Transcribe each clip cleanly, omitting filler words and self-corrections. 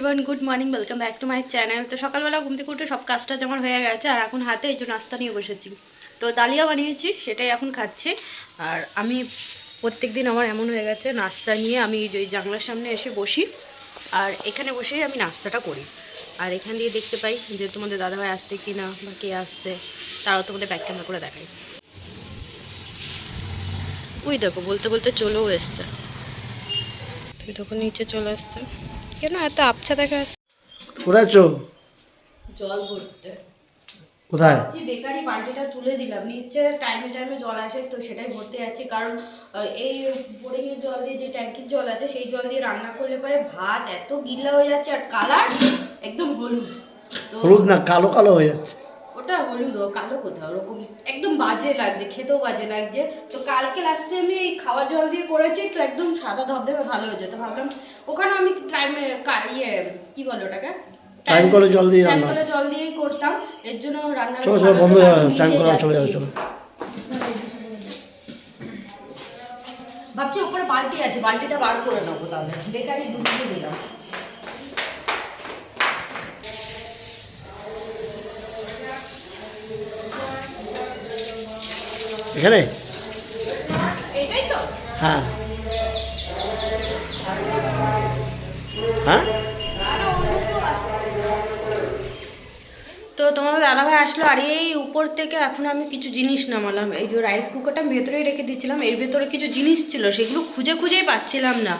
Everyone, good morning, welcome back to my channel. তো সকালবেলা ঘুম থেকে উঠে সব কাজটা যেমন হয়ে গেছে, আর এখন হাতে এই যে নাস্তা নিয়ে বসেছি। তো ডালিয়া বানিয়েছি, সেটাই এখন খাচ্ছি। আর আমি প্রত্যেকদিন আমার এমন হয়ে গেছে, নাস্তা নিয়ে আমি ওই জানলার সামনে এসে বসি, আর এখানে বসেই আমি নাস্তাটা করি। আর এখান দিয়ে দেখতে পাই যে তোমাদের দাদাভাই আসছে কি না, বা কে আসছে, তারাও তোমাদের ব্যাক ক্যামেরা করে দেখাই। ওই দেখো, বলতে বলতে চলেও এসছে। তুমি তখন নিচে চলে আসছে কেন, এত আবছা দেখা যাচ্ছে? কোথায় চো? জল ভরতে কোথায়? বেকারি বালতিটা তুলে দিলাম, নিশ্চয় টাইমে টাইমে জল আসে, তো সেটাই ভরতে যাচ্ছি। কারণ এই বোরিংয়ের জল দিয়ে, যে ট্যাঙ্কির জল আছে, সেই জল দিয়ে রান্না করলে পরে ভাত এত গিল্লা হয়ে যাচ্ছে, আর কালার একদম হলুদ। তো হলুদ না, কালো কালো হয়ে যাচ্ছে। ওটা হলুদ, ও কালো কোথাও, ওরকম একদম বাজে লাগছে, খেতেও বাজে লাগছে। তো কালকে লাস্টে আমি এই খাওয়ার জল দিয়ে করেছি, তো একদম সাদা ধবধবে ভালো হয়েছে। তো ভাবলাম ওখানে আমি টাইমে কি বলো ওটাকে, টাইম কলে জল দিয়ে রান্না, টাইম কলে জল দিয়েই করতাম। এর জন্য রান্না চলো চলো বন্ধ হয়ে যাবে, টাইম কলে চলে যাবে। চলো ভাবছি উপরে বালতি আছে, বালতিটা বার করে নেবো, তাহলে বেকারি ঢুকিয়ে দিলাম। এখানে এটাই তো। হ্যাঁ হ্যাঁ। তো তোমাদের দাদাভাই আসলো, আর এই উপর থেকে এখন আমি কিছু জিনিস নামালাম। এই যে রাইস কুকারটা আমি ভেতরেই রেখে দিয়েছিলাম, এর ভেতরে কিছু জিনিস ছিল, সেগুলো খুঁজে খুঁজেই পাচ্ছিলাম না।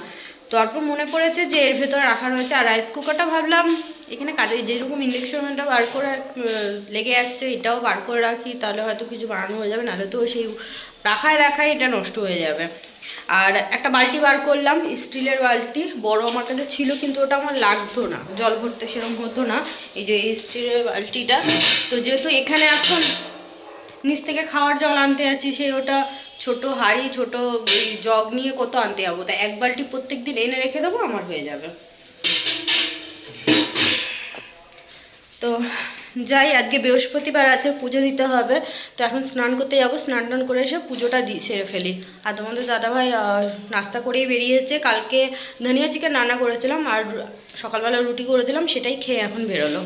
তো তারপর মনে পড়েছে যে এর ভেতরে রাখা রয়েছে। আর রাইস কুকারটা ভাবলাম এখানে কাজে যেরকম ইন্ডাকশনটা বার করে লেগে যাচ্ছে, এটাও বার করে রাখি, তাহলে হয়তো কিছু বানানো হয়ে যাবে, নাহলে তো সেই রাখায় এটা নষ্ট হয়ে যাবে। আর একটা বালতি বার করলাম, স্টিলের বালতি, বড় আমার কাছে ছিল, কিন্তু ওটা আমার লাগতো না, জল ভরতে সেরকম হতো না। এই যে স্টিলের বালতিটা, তো যেহেতু এখানে এখন নিচ থেকে খাওয়ার জল আনতে যাচ্ছি, সেই ওটা ছোট হাঁড়ি, ছোট জগ নিয়ে কত আনতে যাবো, তাই এক বালতি প্রত্যেক দিন এনে রেখে দেবো, আমার হয়ে যাবে। তো যাই, আজকে বৃহস্পতিবার আছে, পুজো দিতে হবে। তো এখন স্নান করতে যাবো, স্নান টান করে এসে পুজোটা সেরে ফেলি। আর তোমাদের দাদাভাই নাস্তা করেই বেরিয়েছে। কালকে ধনিয়া চিকেন রান্না করেছিলাম, আর সকালবেলা রুটি করে দিলাম, সেটাই খেয়ে এখন বেরোলো।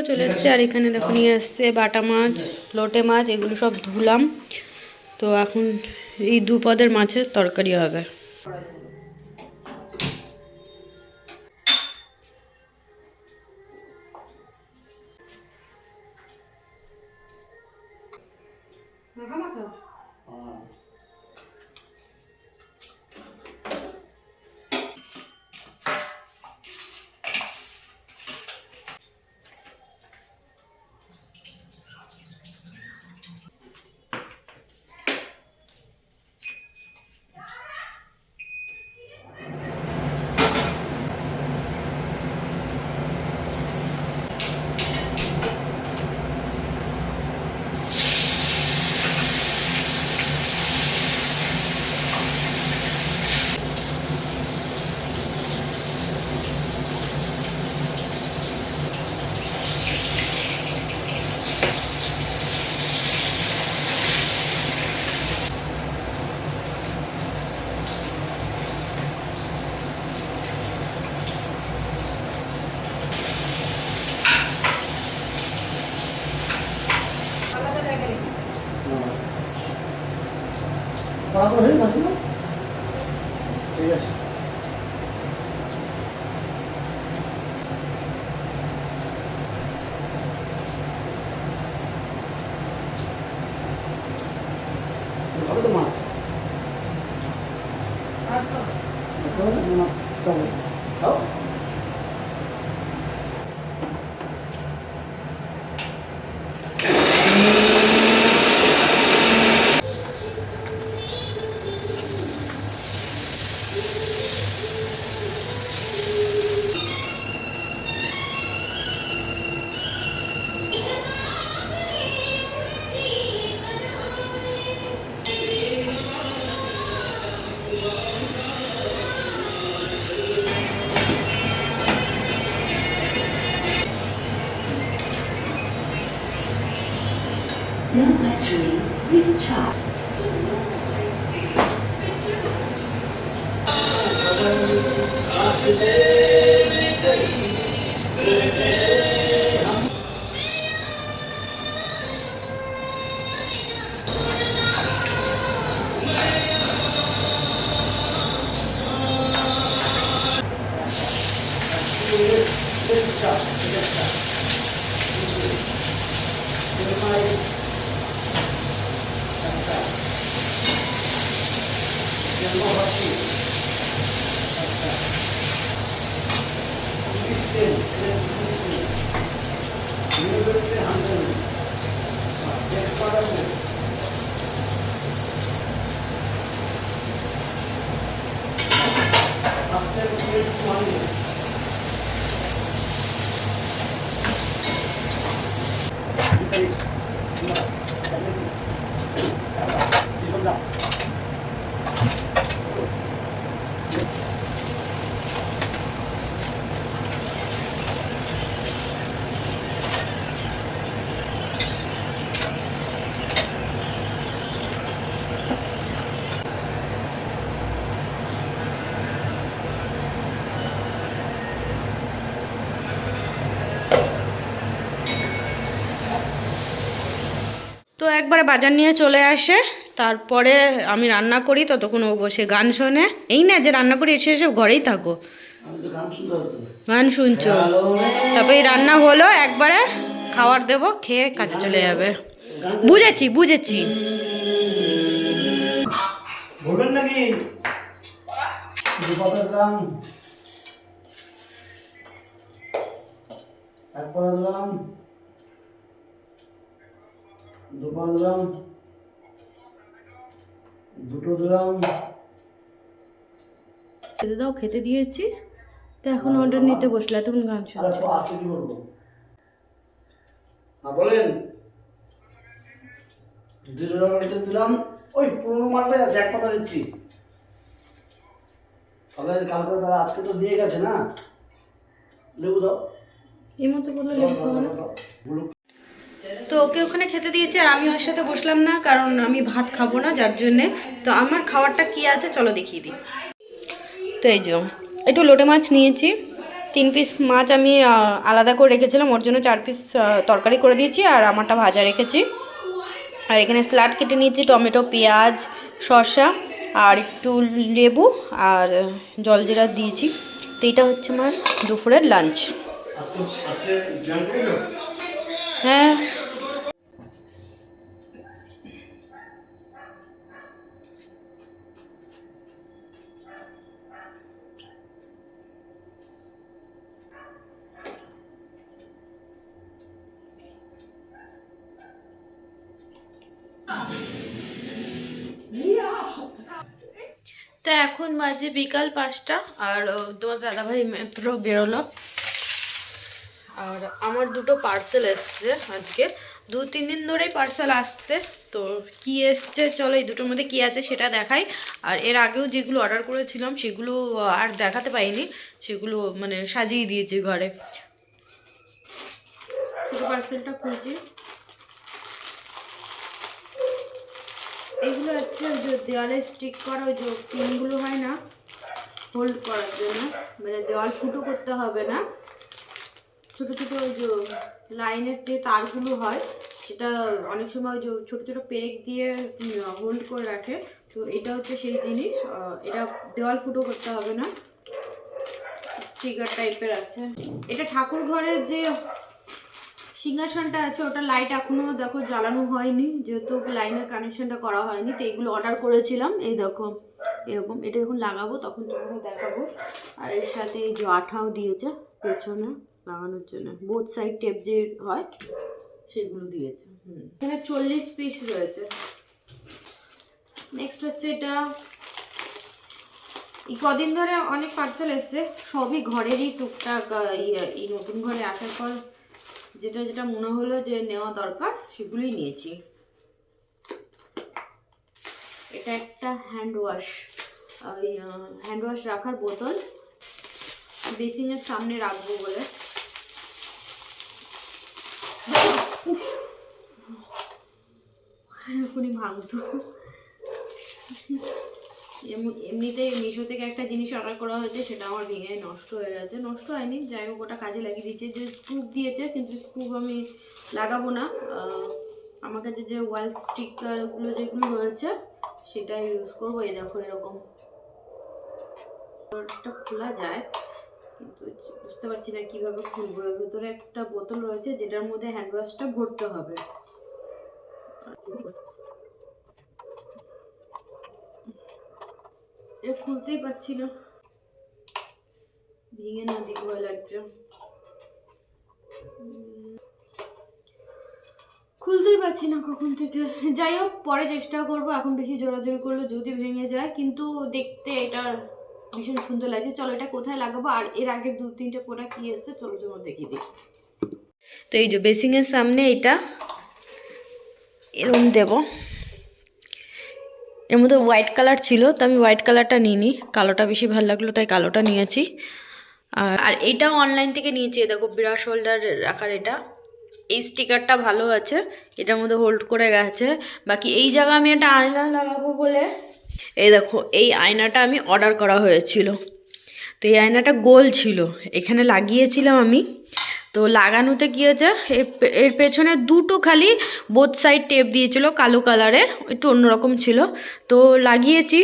চলে এসছে, আর এখানে দেখো নিয়ে আসছে বাটা মাছ, লোটে মাছ, এগুলো সব ধুলাম। তো এখন এই দুপদের মাছের তরকারি হবে। বরাবর হয়ে গেল। ঠিক আছে। হবে তো মা? খাও। No battery recharge. তো একবারে বাজার নিয়ে চলে আসে, তারপরে আমি রান্না করি, ততক্ষণ ও বসে গান শোনে। এই না যে রান্না করি এসে এসে ঘরেই থাকো, আমি তো গান শুনতে হতো। গান শুনছো। তারপরে এই রান্না হলো, একবারে খাবার দেবো, খেয়ে কাজে চলে যাবে। বুঝেছি বুঝেছি। বলবেন নাকি? দুপাতা দিলাম, এক পাতা দিলাম, দুপাতা দিলাম, দুটো দিলাম। খেতে দাও, খেতে দিয়েছি তো এখন অর্ডার নিতে বসলে, তখন গান আরে শুনছে। আজকে কি করবো? হ্যাঁ বলেন। দুটো দিলাম, ওই পুরোনো মালটাই আছে, এক পাতা দিচ্ছি। তাহলে কালকে তারা আজকে তো দিয়ে গেছে না, লেবু দাও। এই মতো বললে লেবু খাবো না। তো ওকে ওখানে খেতে দিয়েছি, আর আমি ওর সাথে বসলাম না, কারণ আমি ভাত খাবো না, যার জন্যে। তো আমার খাবারটা কি আছে চলো দেখিয়ে দিই। তো এই যে একটু লোটে মাছ নিয়েছি, 3 পিস মাছ আমি আলাদা করে রেখেছিলাম, ওর জন্য 4 পিস তরকারি করে দিয়েছি, আর আমারটা ভাজা রেখেছি। আর এখানে স্যালাড কেটে নিয়েছি, টমেটো, পেঁয়াজ, শসা আর একটু লেবু আর জলজিরা দিয়েছি। তো এটা হচ্ছে আমার দুপুরের লাঞ্চ। হ্যাঁ তো এখন বাজে বিকাল 5টা, আর তোমার দাদাভাই মাত্র বেরোলো। আর আমার দুটো পার্সেল এসছে আজকে, 2-3 দিন ধরেই পার্সেল আসতে। তো কি এসছে চলো এই দুটোর মধ্যে কি আছে সেটা দেখাই। আর এর আগেও যেগুলো অর্ডার করেছিলাম সেগুলো আর দেখাতে পাইনি, সেগুলো মানে সাজিয়ে দিয়েছি ঘরে। ছোটো পার্সেলটা খুলছি। এইগুলো আছে ওই যে দেওয়ালে স্টিক করা, ওই যে পিনগুলো হয় না হোল্ড করার জন্য, মানে দেওয়াল ফুটো করতে হবে না। ছোটো ছোটো ওই যে লাইনের যে তারগুলো হয় সেটা অনেক সময় যে ছোটো ছোটো পেরেক দিয়ে হোল্ড করে রাখে। তো এটা হচ্ছে সেই জিনিস, এটা দেওয়াল ফুটো করতে হবে না, স্টিকার টাইপের আছে। এটা ঠাকুর ঘরের যে সিংহাসনটা আছে ওটা লাইট এখনো দেখো জ্বালানো হয়নি, যেহেতু লাইনের কানেকশনটা করা হয়নি। তো এইগুলো অর্ডার করেছিলাম, এই দেখো এরকম। এটা যখন লাগাবো তখন তোমাকে দেখাবো। আর এর সাথে এই যে আঠাও দিয়েছে পেছনে লাগানোর জন্য, বোথ সাইড টেপ যে হয় সেগুলো দিয়েছে। এখানে 40 পিস রয়েছে। নেক্সট হচ্ছে এটা, এই কদিন ধরে অনেক পার্সেল এসছে, সবই ঘরেরই টুকটাক। এই নতুন ঘরে আসার পর যেটা যেটা মনে হলো যে নেওয়া দরকার সেগুলোই নিয়েছি। এটা একটা হ্যান্ড ওয়াশ, ওই হ্যান্ড ওয়াশ রাখার বোতল, বেসিংয়ের সামনে রাখবো বলে। এখনই ভাঙতো। এমনিতেই মিশো থেকে একটা জিনিস অর্ডার করা হয়েছে, সেটা আমার ভেঙে নষ্ট হয়ে গেছে। নষ্ট হয়নি, যাই হোক ওটা কাজে লাগিয়ে দিয়েছে। যে স্ক্রুপ দিয়েছে, কিন্তু স্ক্রুপ আমি লাগাবো না। আমার কাছে যে ওয়াল স্টিকারগুলো যেগুলো রয়েছে সেটা ইউজ করবো। এই দেখো এরকম একটা খোলা যায়, কিন্তু বুঝতে পারছি না কীভাবে খুলবো। এর ভেতরে একটা বোতল রয়েছে যেটার মধ্যে হ্যান্ড ওয়াশটা ভরতে হবে। এটা খুলতেই পারছি না, ভেঙে না দিক ভয় লাগছে। খুলতেই পারছি না কখন থেকে। যাই হোক পরে চেষ্টা করবো, এখন বেশি জোরাজোরি করলে যদি ভেঙে যায়। কিন্তু দেখতে এটা ভীষণ সুন্দর লাগছে। চলো এটা কোথায় লাগাবো, আর এর আগে 2-3টে প্রোডাক্ট কি এসছে চলো তোমার দেখিয়ে দিই। তো এই যে বেসিংয়ের সামনে এটা এরকম দেবো। এর মধ্যে হোয়াইট কালার ছিল, তো আমি হোয়াইট কালারটা নিইনি, কালোটা বেশি ভালো লাগলো তাই কালোটা নিয়েছি। আর এইটাও অনলাইন থেকে নিয়েছি। দেখো ব্রাশ হোল্ডার রাখার এটা, এই স্টিকারটা ভালো আছে, এটার মধ্যে হোল্ড করে গেছে। বাকি এই জায়গা আমি একটা আয়না লাগাবো বলে, এই দেখো এই আয়নাটা আমি অর্ডার করা হয়েছিল। তো এই আয়নাটা গোল ছিল, এখানে লাগিয়েছিলাম আমি। তো লাগানোতে কী হয়েছে, এর পেছনে দুটো খালি বোথ সাইড টেপ দিয়েছিল কালো কালারের, একটু অন্যরকম ছিল। তো লাগিয়েছি,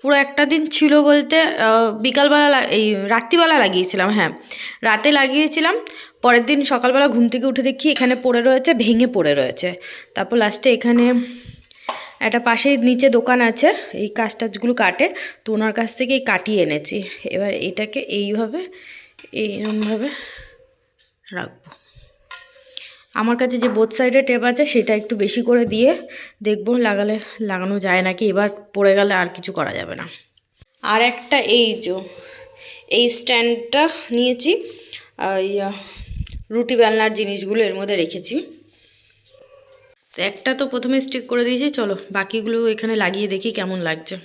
পুরো একটা দিন ছিল বলতে বিকালবেলা এই রাত্রিবেলা লাগিয়েছিলাম, হ্যাঁ রাতে লাগিয়েছিলাম। পরের দিন সকালবেলা ঘুম থেকে উঠে দেখি এখানে পড়ে রয়েছে, ভেঙে পড়ে রয়েছে। তারপর লাস্টে এখানে একটা পাশে নিচে দোকান আছে এই কাজ টাজগুলো কাটে, তো ওনার কাছ থেকে কাটিয়ে এনেছি। এবার এটাকে এইভাবে এইরকমভাবে রাখবো। আমার কাছে যে বোথ সাইডে টেপ আছে সেটা একটু বেশি করে দিয়ে দেখবো লাগানো যায় নাকি। এবার পড়ে গেলে আর কিছু করা যাবে না। আর একটা এই স্ট্যান্ডটা নিয়েছি, রুটি বেলনার জিনিসগুলো এর মধ্যে রেখেছি। তো একটা তো প্রথমে স্টিক করে দিয়েছি, চলো বাকিগুলো এখানে লাগিয়ে দেখি কেমন লাগছে।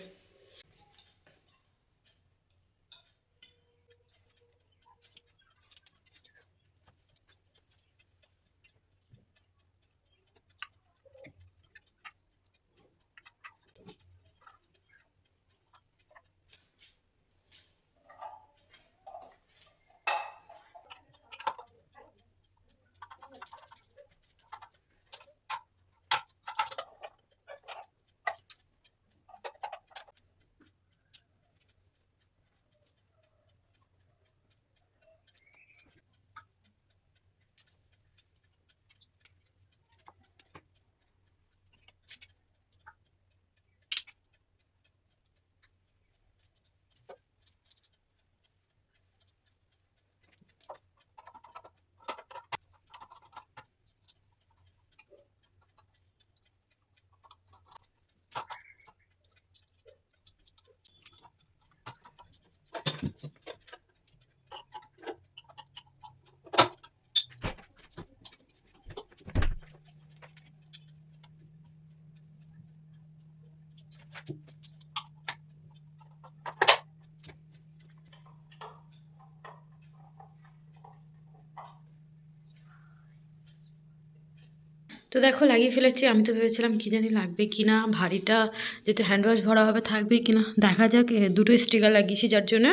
তো দেখো লাগিয়ে ফেলেছি। আমি তো ভেবেছিলাম কি জানি লাগবে কি না, ভারীটা যেহেতু হ্যান্ড ওয়াশ ভরা হবে থাকবে কি না, দেখা যাক। দুটো স্টিকার লাগিয়েছি যার জন্য।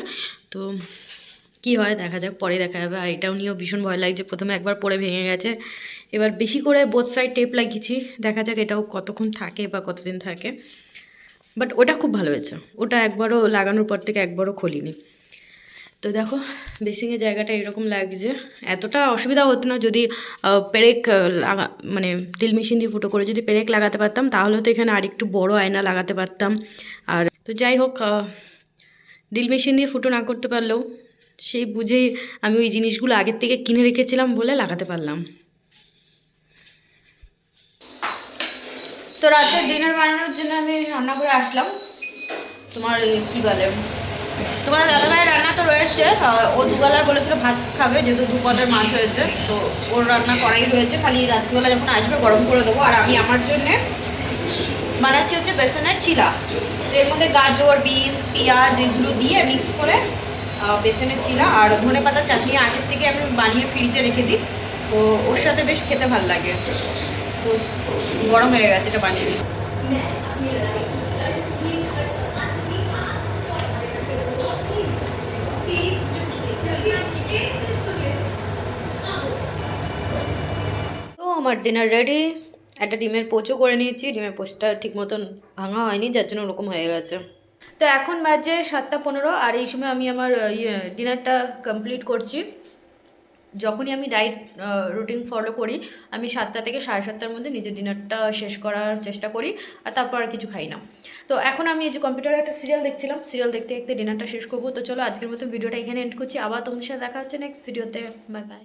তো কি হয় দেখা যাক, পরে দেখা যাবে। আর এটাও নিয়েও ভীষণ ভয় লাগছে, প্রথমে একবার পরে ভেঙে গেছে, এবার বেশি করে বোথ সাইড টেপ লাগিয়েছি, দেখা যাক এটাও কতক্ষণ থাকে বা কতদিন থাকে। বাট ওটা খুব ভালো হয়েছে, ওটা একবারও লাগানোর পর থেকে একবারও খুলিনি। তো দেখো বেসিংয়ের জায়গাটা এরকম লাগছে, এতটা অসুবিধা হতো না যদি পেরেক মানে ড্রিল মেশিন দিয়ে ফুটো করে যদি পেরেক লাগাতে পারতাম, তাহলে তো এখানে আরেকটু বড় আয়না লাগাতে পারতাম। আর তো যাই হোক, ড্রিল মেশিন দিয়ে ফুটো না করতে পারলেও সেই বুঝেই আমি ওই জিনিসগুলো আগের থেকে কিনে রেখেছিলাম বলে লাগাতে পারলাম। তো রাতে ডিনার বানানোর জন্য আমি রান্না করে আসলাম। তোমার কি বলে, তোমার দাদাভাইয়ের রান্না তো রয়েছে, ও দুবেলা বলেছিল ভাত খাবে, যেহেতু দুপদের মাছ হয়েছে, তো ওর রান্না করাই রয়েছে, খালি রাত্রিবেলা যখন আসবে গরম করে দেবো। আর আমি আমার জন্যে বানাচ্ছি হচ্ছে বেসনের চিলা। তো এর মধ্যে গাজর, বিনস, পেঁয়াজ এগুলো দিয়ে মিক্স করে বেসনের চিলা আর ধনে পাতার চাটনি আগের থেকে আমি বানিয়ে ফ্রিজে রেখে দিই, তো ওর সাথে বেশ খেতে ভালো লাগে। তো গরম হয়ে গেছে, এটা বানিয়ে দিই। তো আমার ডিনার রেডি, একটা ডিমের পোচও করে নিয়েছি, ডিমের পোচটা ঠিক মতন ভাঙা হয়নি যার জন্য ওরকম হয়ে গেছে। তো এখন বাজে 7:15 আর এই সময় আমি আমার ডিনারটা কমপ্লিট করছি। যখনই আমি ডায়েট রুটিন ফলো করি, আমি 7টা থেকে 7:30টার মধ্যে নিজের ডিনারটা শেষ করার চেষ্টা করি, আর তারপর আর কিছু খাই না। তো এখন আমি এই যে কম্পিউটারে একটা সিরিয়াল দেখছিলাম, সিরিয়াল দেখতে দেখতে ডিনারটা শেষ করবো। তো চলো আজকের মতো ভিডিওটা এখানে এন্ড করছি, আবার তোমাদের সাথে দেখা হচ্ছে নেক্সট ভিডিওতে। Bye bye.